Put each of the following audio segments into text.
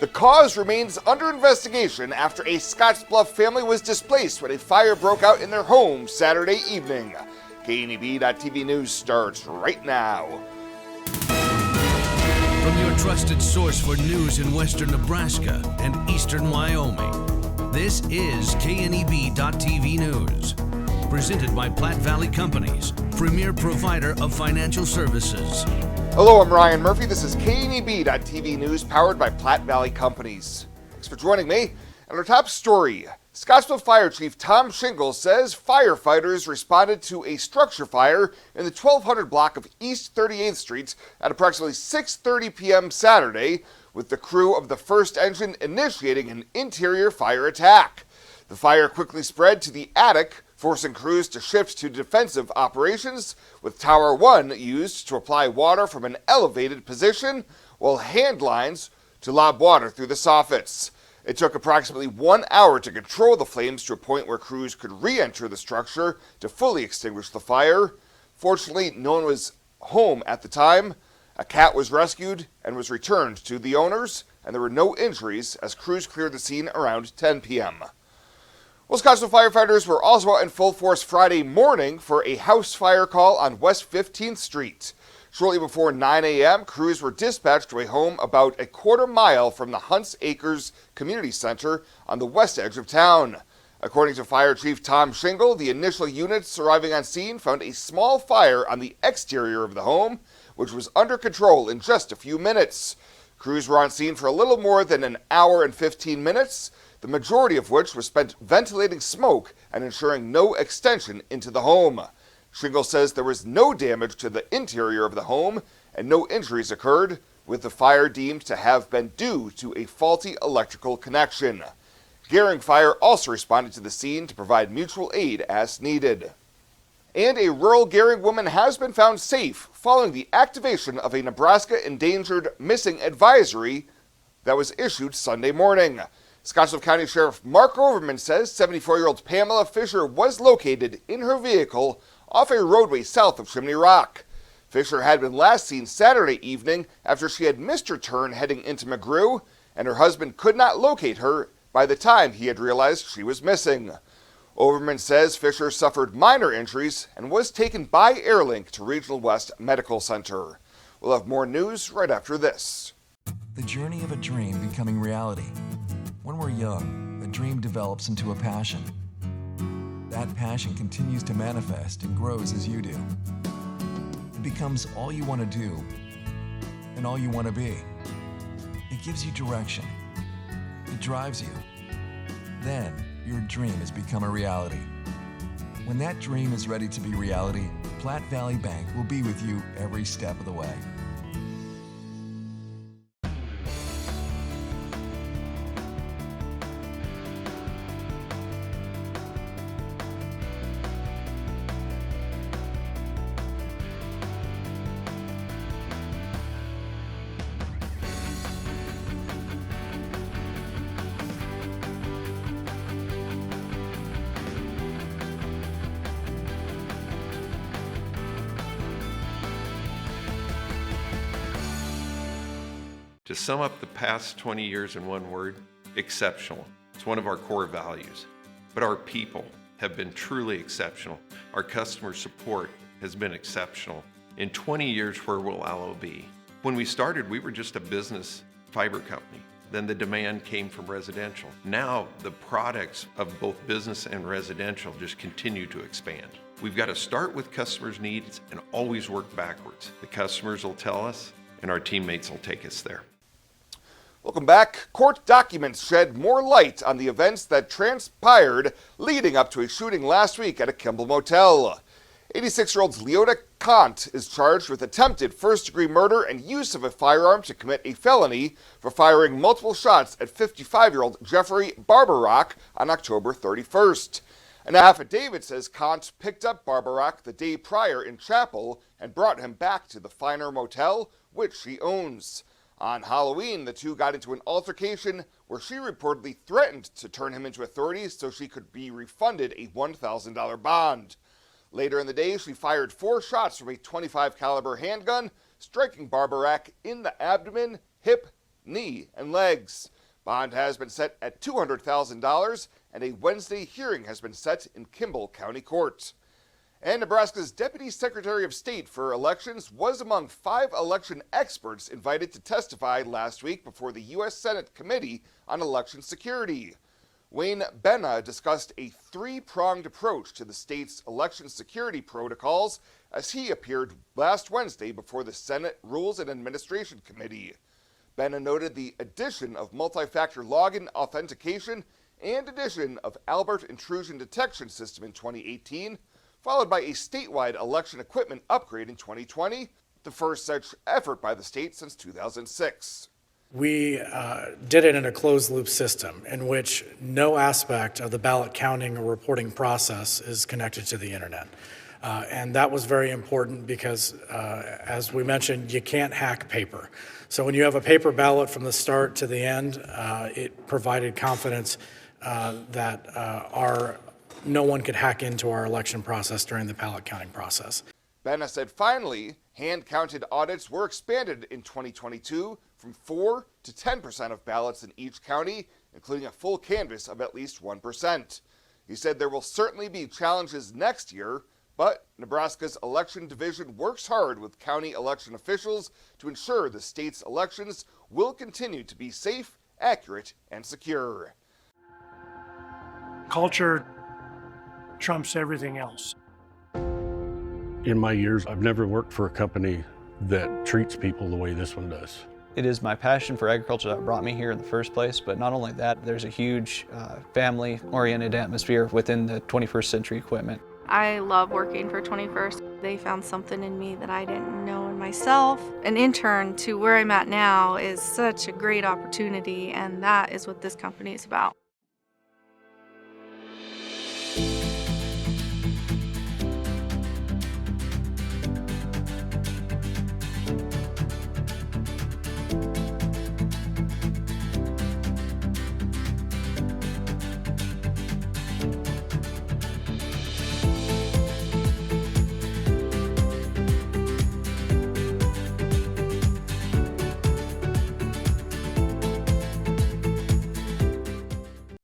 The cause remains under investigation after a Scottsbluff family was displaced when a fire broke out in their home Saturday evening. KNEB.TV News starts right now. From your trusted source for news in western Nebraska and eastern Wyoming, this is KNEB.TV News. Presented by Platte Valley Companies, premier provider of financial services. Hello, I'm Ryan Murphy. This is KNEB.TV News powered by Platte Valley Companies. Thanks for joining me. And our top story, Scottsbluff Fire Chief Tom Shingle says firefighters responded to a structure fire in the 1200 block of East 38th Street at approximately 6:30 p.m. Saturday, with the crew of the first engine initiating an interior fire attack. The fire quickly spread to the attic, forcing crews to shift to defensive operations, with Tower 1 used to apply water from an elevated position, while hand lines to lob water through the soffits. It took approximately 1 hour to control the flames to a point where crews could re-enter the structure to fully extinguish the fire. Fortunately, no one was home at the time. A cat was rescued and was returned to the owners, and there were no injuries as crews cleared the scene around 10 p.m. Well, Scottsbluff firefighters were also out in full force Friday morning for a house fire call on West 15th Street. Shortly before 9 a.m., crews were dispatched to a home about a quarter mile from the Hunts Acres Community Center on the west edge of town. According to Fire Chief Tom Shingle, the initial units arriving on scene found a small fire on the exterior of the home, which was under control in just a few minutes. Crews were on scene for a little more than an hour and 15 minutes, the majority of which was spent ventilating smoke and ensuring no extension into the home. Shingle says there was no damage to the interior of the home and no injuries occurred, with the fire deemed to have been due to a faulty electrical connection. Gering Fire also responded to the scene to provide mutual aid as needed. And a rural Gering woman has been found safe following the activation of a Nebraska Endangered Missing Advisory that was issued Sunday morning. Scottsbluff County Sheriff Mark Overman says 74-year-old Pamela Fisher was located in her vehicle off a roadway south of Chimney Rock. Fisher had been last seen Saturday evening after she had missed her turn heading into McGrew, and her husband could not locate her by the time he had realized she was missing. Overman says Fisher suffered minor injuries and was taken by Airlink to Regional West Medical Center. We'll have more news right after this. The journey of a dream becoming reality. When we're young, a dream develops into a passion. That passion continues to manifest and grows as you do. It becomes all you want to do and all you want to be. It gives you direction. It drives you. Then, your dream has become a reality. When that dream is ready to be reality, Platte Valley Bank will be with you every step of the way. To sum up the past 20 years in one word, exceptional. It's one of our core values. But our people have been truly exceptional. Our customer support has been exceptional. In 20 years, where will Allo be? When we started, we were just a business fiber company. Then the demand came from residential. Now the products of both business and residential just continue to expand. We've got to start with customers' needs and always work backwards. The customers will tell us, and our teammates will take us there. Welcome back. Court documents shed more light on the events that transpired leading up to a shooting last week at a Kimball motel. 86-year-old Leota Kant is charged with attempted first-degree murder and use of a firearm to commit a felony for firing multiple shots at 55-year-old Jeffrey Barbarock on October 31st. An affidavit says Kant picked up Barbarock the day prior in Chapel and brought him back to the Finer Motel, which she owns. On Halloween, the two got into an altercation where she reportedly threatened to turn him into authorities so she could be refunded a $1,000 bond. Later in the day, she fired 4 shots from a .25 caliber handgun, striking Barbarock in the abdomen, hip, knee, and legs. Bond has been set at $200,000, and a Wednesday hearing has been set in Kimball County Court. And Nebraska's Deputy Secretary of State for Elections was among 5 election experts invited to testify last week before the U.S. Senate Committee on Election Security. Wayne Benna discussed a 3-pronged approach to the state's election security protocols as he appeared last Wednesday before the Senate Rules and Administration Committee. Benna noted the addition of multi-factor login authentication and addition of Albert Intrusion Detection System in 2018, followed by a statewide election equipment upgrade in 2020, the first such effort by the state since 2006. We did it in a closed-loop system in which no aspect of the ballot counting or reporting process is connected to the internet. And that was very important because, as we mentioned, you can't hack paper. So when you have a paper ballot from the start to the end, it provided confidence that no one could hack into our election process during the ballot counting process. Benna said finally, hand-counted audits were expanded in 2022 from 4 to 10% of ballots in each county, including a full canvass of at least 1%. He said there will certainly be challenges next year, but Nebraska's election division works hard with county election officials to ensure the state's elections will continue to be safe, accurate, and secure. Culture trumps everything else. In my years, I've never worked for a company that treats people the way this one does. It is my passion for agriculture that brought me here in the first place, but not only that, there's a huge family-oriented atmosphere within the 21st Century Equipment. I love working for 21st. They found something in me that I didn't know in myself. An intern to where I'm at now is such a great opportunity, and that is what this company is about.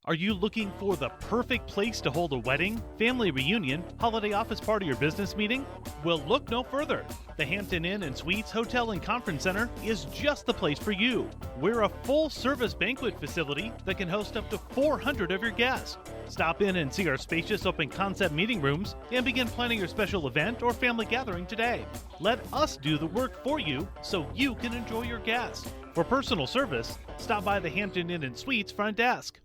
Are you looking for the perfect place to hold a wedding, family reunion, holiday office party, or business meeting? Well, look no further. The Hampton Inn and Suites Hotel and Conference Center is just the place for you. We're a full-service banquet facility that can host up to 400 of your guests. Stop in and see our spacious open-concept meeting rooms and begin planning your special event or family gathering today. Let us do the work for you so you can enjoy your guests. For personal service, stop by the Hampton Inn and Suites front desk.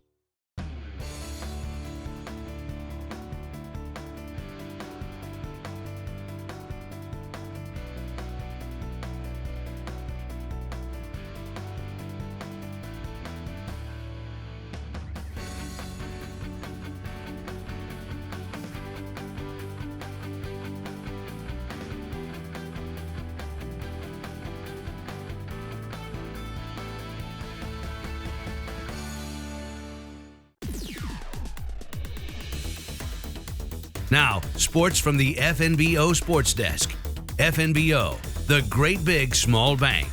Now, sports from the FNBO Sports Desk. FNBO, the great big small bank.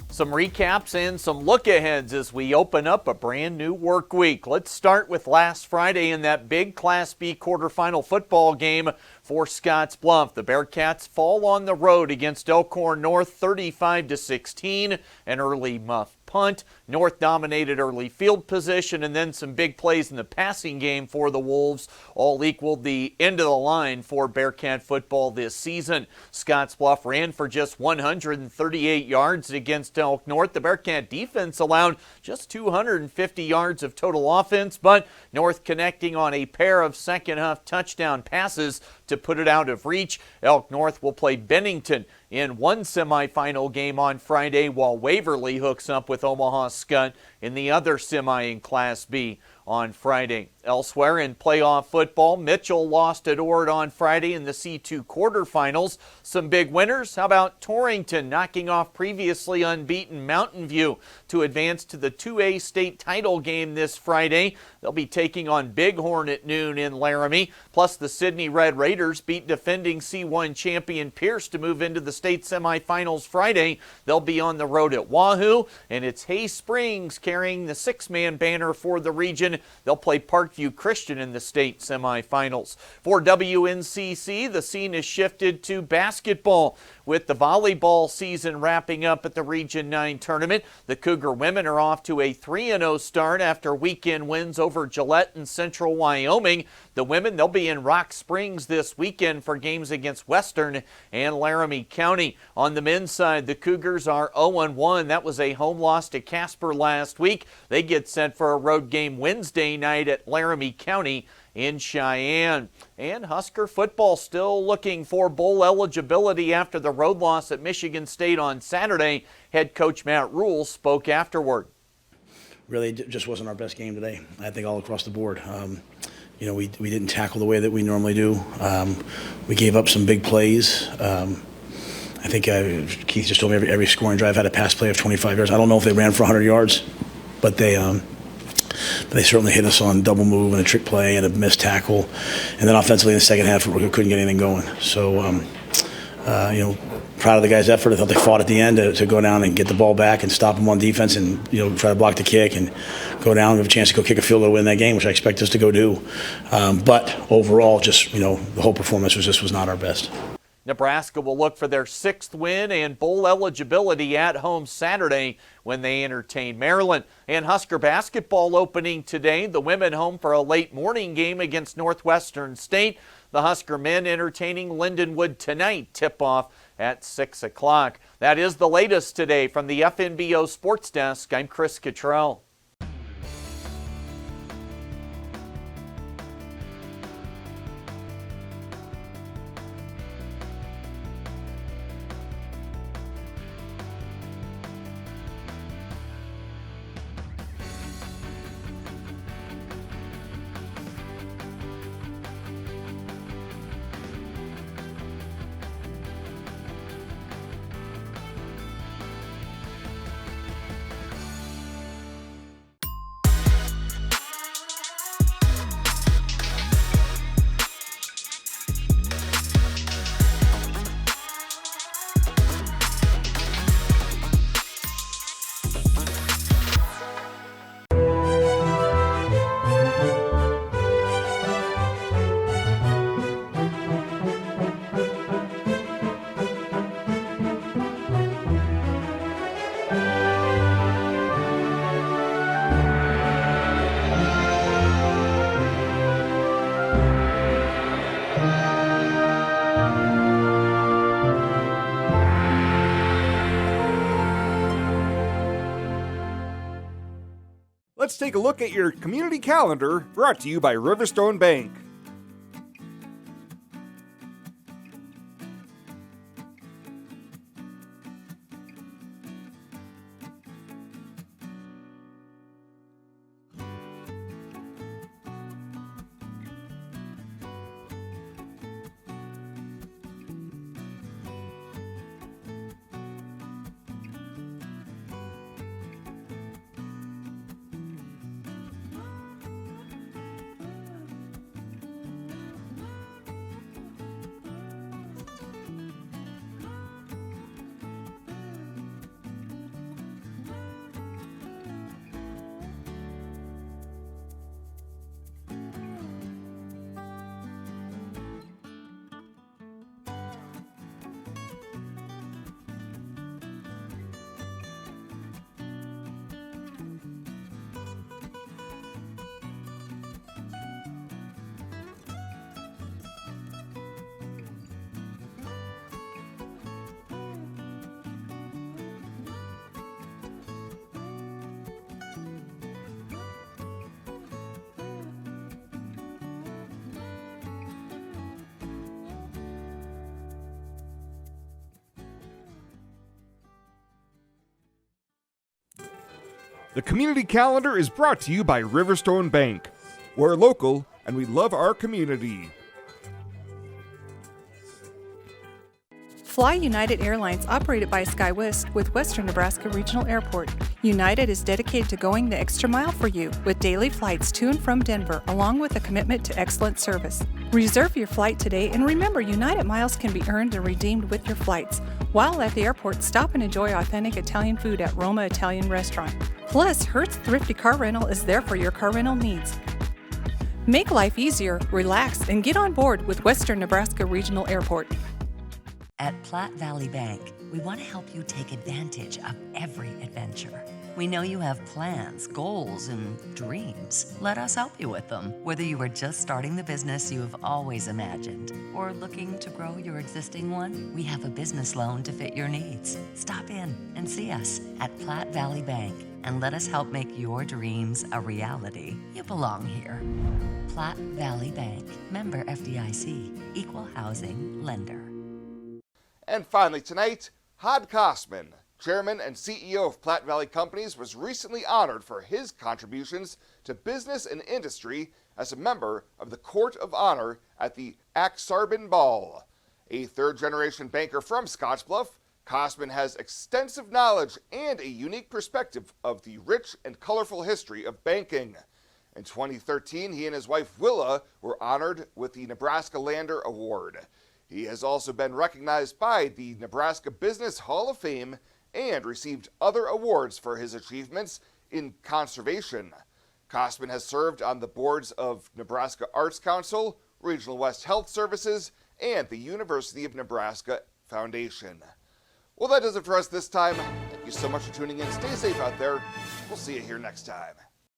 Some recaps and some look-aheads as we open up a brand new work week. Let's start with last Friday in that big Class B quarterfinal football game for Scottsbluff. The Bearcats fall on the road against Elkhorn North 35-16, an early muff punt. North dominated early field position, and then some big plays in the passing game for the Wolves all equaled the end of the line for Bearcat football this season. Scottsbluff ran for just 138 yards against Elk North. The Bearcat defense allowed just 250 yards of total offense, but North connecting on a pair of second-half touchdown passes to put it out of reach. Elk North will play Bennington in one semifinal game on Friday, while Waverly hooks up with Omaha Scott in the other semi in Class B. on Friday. Elsewhere in playoff football, Mitchell lost at Ord on Friday in the C2 quarterfinals. Some big winners. How about Torrington knocking off previously unbeaten Mountain View to advance to the 2A state title game this Friday? They'll be taking on Bighorn at noon in Laramie. Plus, the Sidney Red Raiders beat defending C1 champion Pierce to move into the state semifinals Friday. They'll be on the road at Wahoo, and it's Hayes Springs carrying the 6-man banner for the region. They'll play Parkview Christian in the state semifinals. For WNCC, the scene is shifted to basketball. With the volleyball season wrapping up at the Region 9 tournament, the Cougar women are off to a 3-0 start after weekend wins over Gillette and Central Wyoming. The women, they'll be in Rock Springs this weekend for games against Western and Laramie County. On the men's side, the Cougars are 0-1. That was a home loss to Casper last week. They get set for a road game Wednesday night at Laramie County in Cheyenne. And Husker football still looking for bowl eligibility after the road loss at Michigan State on Saturday. Head coach Matt Rule spoke afterward. Really just wasn't our best game today, I think, all across the board. We didn't tackle the way that we normally do. We gave up some big plays. I think Keith just told me every scoring drive had a pass play of 25 yards. I don't know if they ran for 100 yards, but they certainly hit us on double move and a trick play and a missed tackle. And then offensively in the second half, we couldn't get anything going. So, proud of the guys' effort. I thought they fought at the end to go down and get the ball back and stop them on defense and, try to block the kick and go down and have a chance to go kick a field goal to win that game, which I expect us to go do. But overall, just, the whole performance was not our best. Nebraska will look for their 6th win and bowl eligibility at home Saturday when they entertain Maryland. And Husker basketball opening today. The women home for a late morning game against Northwestern State. The Husker men entertaining Lindenwood tonight. Tip-off at 6 o'clock. That is the latest today from the FNBO Sports Desk. I'm Chris Cottrell. Let's take a look at your community calendar, brought to you by Riverstone Bank. The community calendar is brought to you by Riverstone Bank. We're local and we love our community. Fly United Airlines, operated by SkyWest with Western Nebraska Regional Airport. United is dedicated to going the extra mile for you with daily flights to and from Denver, along with a commitment to excellent service. Reserve your flight today, and remember, United miles can be earned and redeemed with your flights. While at the airport, stop and enjoy authentic Italian food at Roma Italian Restaurant. Plus, Hertz Thrifty Car Rental is there for your car rental needs. Make life easier, relax, and get on board with Western Nebraska Regional Airport. At Platte Valley Bank, we want to help you take advantage of every adventure. We know you have plans, goals, and dreams. Let us help you with them. Whether you are just starting the business you have always imagined or looking to grow your existing one, we have a business loan to fit your needs. Stop in and see us at Platte Valley Bank and let us help make your dreams a reality. You belong here. Platte Valley Bank, member FDIC, equal housing lender. And finally tonight, Hod Kosman, Chairman and CEO of Platte Valley Companies, was recently honored for his contributions to business and industry as a member of the Court of Honor at the Aksarben Ball. A third-generation banker from Scottsbluff, Kosman has extensive knowledge and a unique perspective of the rich and colorful history of banking. In 2013, he and his wife Willa were honored with the Nebraska Lander Award. He has also been recognized by the Nebraska Business Hall of Fame and received other awards for his achievements in conservation. Kosman has served on the boards of Nebraska Arts Council, Regional West Health Services, and the University of Nebraska Foundation. Well, that does it for us this time. Thank you so much for tuning in. Stay safe out there. We'll see you here next time.